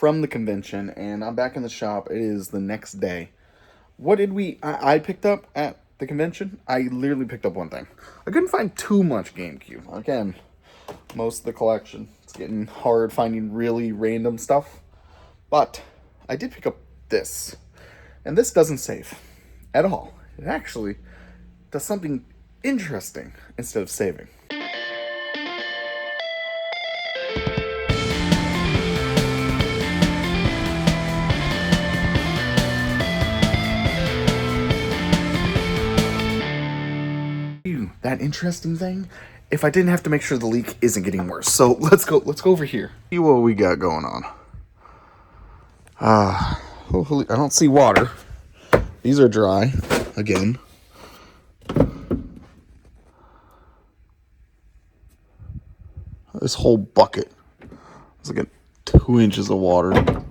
from the convention, and I'm back in the shop. It is the next day. What did I picked up at the convention? I literally picked up one thing. I couldn't find too much GameCube. Again, most of the collection. It's getting hard finding really random stuff. But I did pick up this. And this doesn't save at all. It actually does something interesting instead of saving. That interesting thing, if I didn't have to make sure the leak isn't getting worse. So let's go over here. See what we got going on. Hopefully I don't see water. These are dry again. This whole bucket is like 2 inches of water.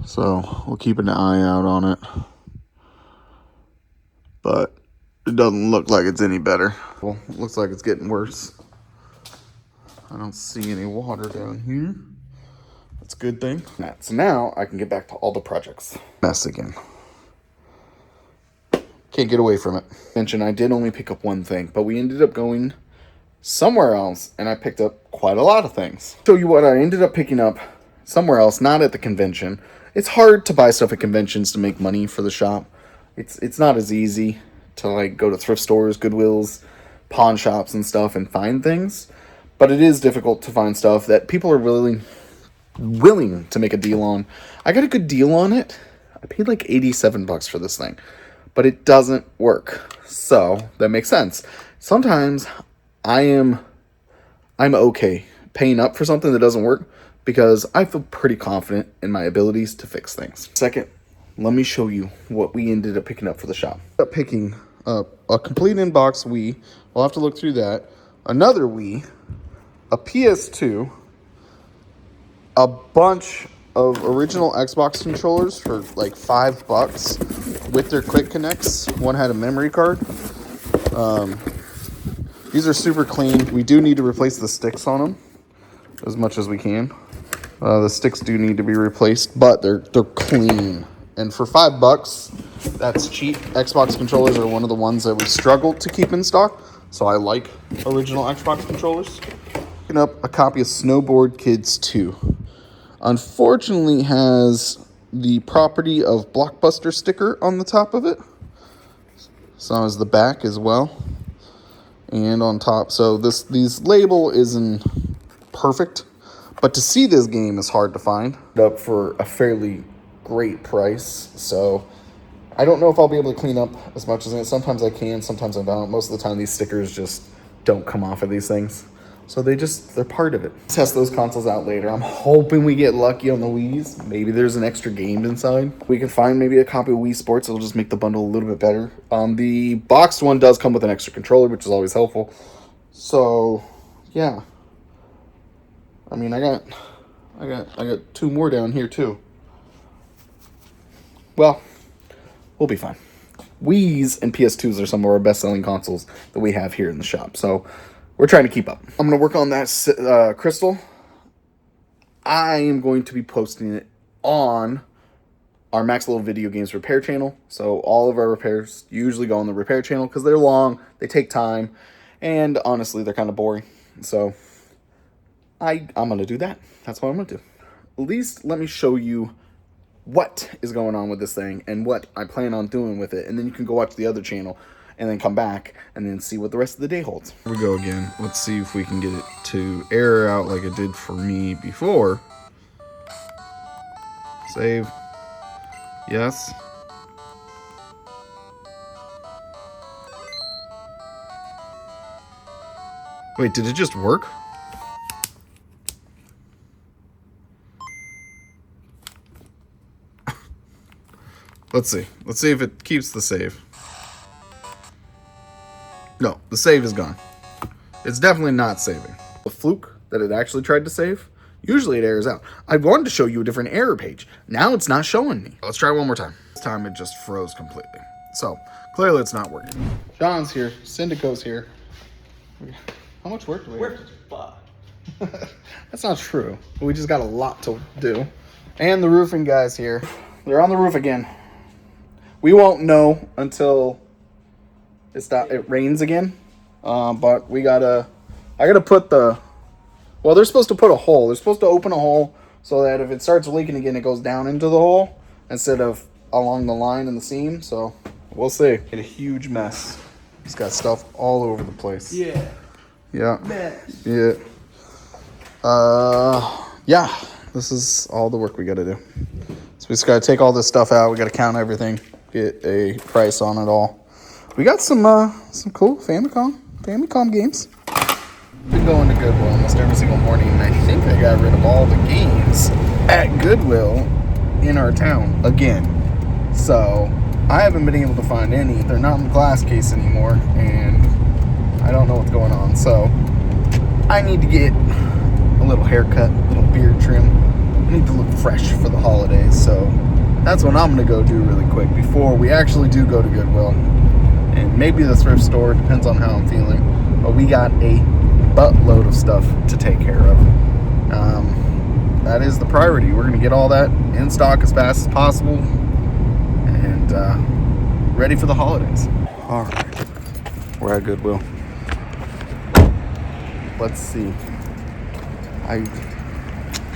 So we'll keep an eye out on it. But it doesn't look like it's any better. Well, it looks like it's getting worse. I don't see any water down here. That's a good thing. So now I can get back to all the projects. Mess again. Can't get away from it. Mention I did only pick up one thing, but we ended up going somewhere else, and I picked up quite a lot of things. Show you what I ended up picking up somewhere else, not at the convention. It's hard to buy stuff at conventions to make money for the shop. It's not as easy to like go to thrift stores, Goodwills, pawn shops and stuff and find things. But it is difficult to find stuff that people are really willing to make a deal on. I got a good deal on it. I paid like $87 for this thing. But it doesn't work. So that makes sense. Sometimes I'm okay paying up for something that doesn't work because I feel pretty confident in my abilities to fix things. Second, let me show you what we ended up picking up for the shop. Up picking up a complete in-box Wii. We'll have to look through that. Another Wii, a PS2, a bunch of original Xbox controllers for like $5 with their quick connects. One had a memory card. These are super clean. We do need to replace the sticks on them as much as we can. The sticks do need to be replaced, but they're clean. And for $5, that's cheap. Xbox controllers are one of the ones that we struggled to keep in stock. So I like original Xbox controllers. Picking up a copy of Snowboard Kids 2. Unfortunately has the property of Blockbuster sticker on the top of it. So is the back as well. And on top. So these label isn't perfect. But to see this game is hard to find. Up for a fairly great price. So I don't know if I'll be able to clean up as much as it. Sometimes I can, sometimes I don't. Most of the time these stickers just don't come off of these things. So they're part of it. Test those consoles out later. I'm hoping we get lucky on the Wii's. Maybe there's an extra game inside. We can find maybe a copy of Wii Sports. It'll just make the bundle a little bit better. The boxed one does come with an extra controller, which is always helpful. So yeah. I mean, I got 2 more down here too. Well, we'll be fine. Wii's and PS2s are some of our best-selling consoles that we have here in the shop. So we're trying to keep up. I'm going to work on that crystal. I am going to be posting it on our Max Level Video Games repair channel. So all of our repairs usually go on the repair channel because they're long, they take time, and honestly, they're kind of boring. So I'm going to do that. That's what I'm going to do. At least let me show you what is going on with this thing and what I plan on doing with it. And then you can go watch the other channel and then come back and then see what the rest of the day holds. Here we go again. Let's see if we can get it to error out like it did for me before. Save. Yes. Wait, did it just work? Let's see. Let's see if it keeps the save. No, the save is gone. It's definitely not saving. The fluke that it actually tried to save, usually it errors out. I wanted to show you a different error page. Now it's not showing me. Let's try one more time. This time it just froze completely. So, clearly it's not working. John's here. Syndico's here. How much work do we have? That's not true. We just got a lot to do. And the roofing guys here. They're on the roof again. We won't know until it rains again. But I gotta put well, they're supposed to put a hole. They're supposed to open a hole so that if it starts leaking again, it goes down into the hole instead of along the line in the seam. So we'll see. It's a huge mess. It's got stuff all over the place. Yeah. Yeah. Mess. Yeah. Yeah. This is all the work we gotta do. So we just gotta take all this stuff out. We gotta count everything, get a price on it all. We got some cool Famicom games. Been going to Goodwill almost every single morning, and I think I got rid of all the games at Goodwill in our town again. So I haven't been able to find any. They're not in the glass case anymore, and I don't know what's going on. So I need to get a little haircut, a little beard trim. I need to look fresh for the holidays. So that's what I'm going to go do really quick before we actually do go to Goodwill. And maybe the thrift store, depends on how I'm feeling. But we got a buttload of stuff to take care of. That is the priority. We're going to get all that in stock as fast as possible and ready for the holidays. All right, we're at Goodwill. Let's see.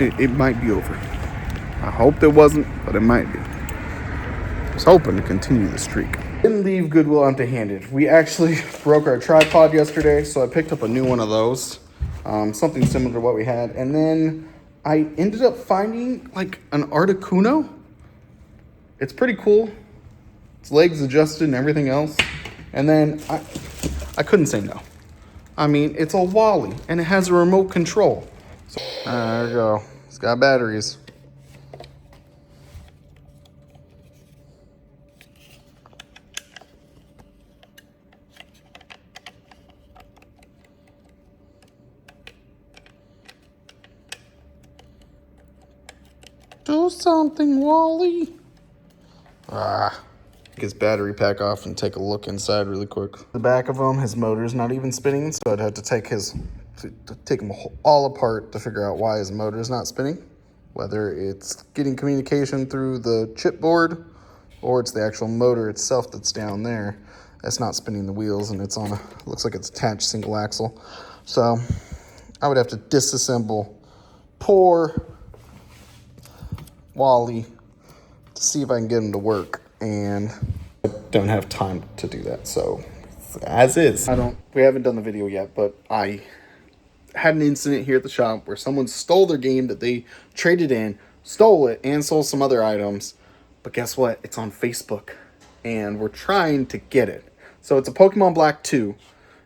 It might be over. I hoped it wasn't, but it might be. I was hoping to continue the streak. Didn't leave Goodwill empty-handed. We actually broke our tripod yesterday, so I picked up a new one of those. Something similar to what we had. And then I ended up finding like an Articuno. It's pretty cool. Its legs adjusted and everything else. And then I couldn't say no. I mean, it's a Wally, and it has a remote control. So, there we go. It's got batteries. Do something, Wally. Take his battery pack off and take a look inside really quick. The back of him, his motor's not even spinning, so I'd have to take him all apart to figure out why his motor's not spinning. Whether it's getting communication through the chipboard or it's the actual motor itself that's down there that's not spinning the wheels, and it's on looks like it's attached single axle. So I would have to disassemble poor Wally to see if I can get him to work, and I don't have time to do that. So as is. We haven't done the video yet, but I had an incident here at the shop where someone stole their game that they traded in, stole it, and stole some other items. But guess what? It's on Facebook, and we're trying to get it. So it's a Pokemon Black 2,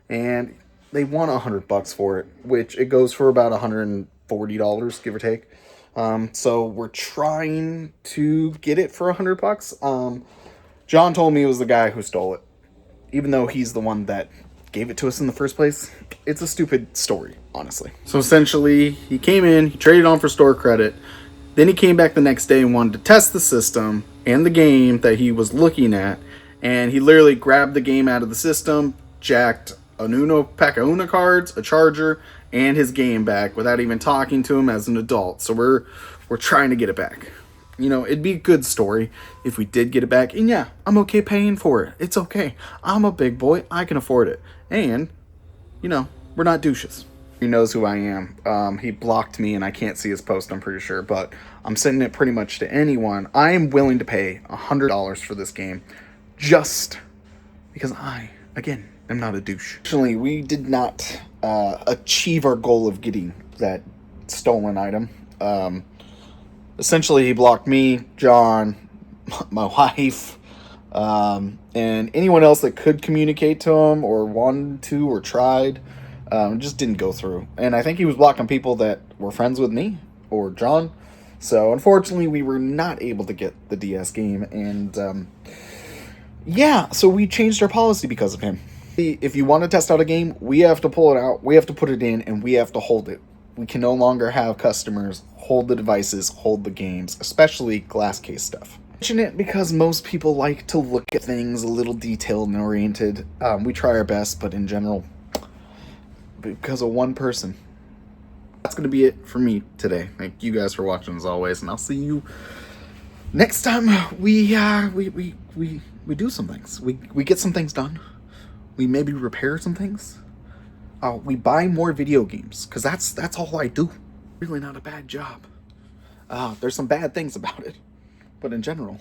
and they want $100 for it, which it goes for about $140, give or take. So we're trying to get it for $100. John told me it was the guy who stole it, even though he's the one that gave it to us in the first place. It's a stupid story, honestly. So essentially, he came in, he traded on for store credit, then he came back the next day and wanted to test the system and the game that he was looking at, and he literally grabbed the game out of the system, jacked a pack of Uno cards, a charger, and his game back without even talking to him as an adult. So we're trying to get it back. You know, it'd be a good story if we did get it back. And yeah, I'm okay paying for it. It's okay. I'm a big boy. I can afford it. And, you know, we're not douches. He knows who I am. He blocked me and I can't see his post, I'm pretty sure. But I'm sending it pretty much to anyone. I am willing to pay $100 for this game just because I, again, am not a douche. Actually, we did not achieve our goal of getting that stolen item. Essentially, he blocked me, John, my wife, and anyone else that could communicate to him or wanted to or tried. Just didn't go through. And I think he was blocking people that were friends with me or John. So unfortunately, we were not able to get the DS game. And yeah, so we changed our policy because of him. If you want to test out a game, we have to pull it out, we have to put it in, and we have to hold it. We can no longer have customers hold the devices, hold the games, especially glass case stuff. I mention it because most people like to look at things a little detailed and oriented. We try our best, but in general, because of one person, That's going to be it for me today. Thank you guys for watching as always, and I'll see you next time we do some things. We get some things done. We maybe repair some things. We buy more video games, because that's all I do. Really not a bad job. There's some bad things about it, but in general,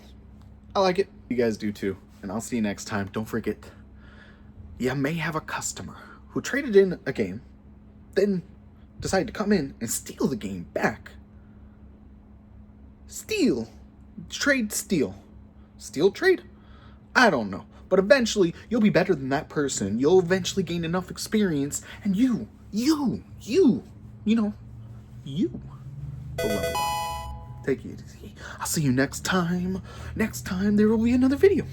I like it. You guys do too. And I'll see you next time. Don't forget, you may have a customer who traded in a game, then decided to come in and steal the game back. Steal. Trade, steal. Steal, trade? I don't know. But eventually, you'll be better than that person. You'll eventually gain enough experience, and you will level up. Take it easy. I'll see you next time. Next time, there will be another video.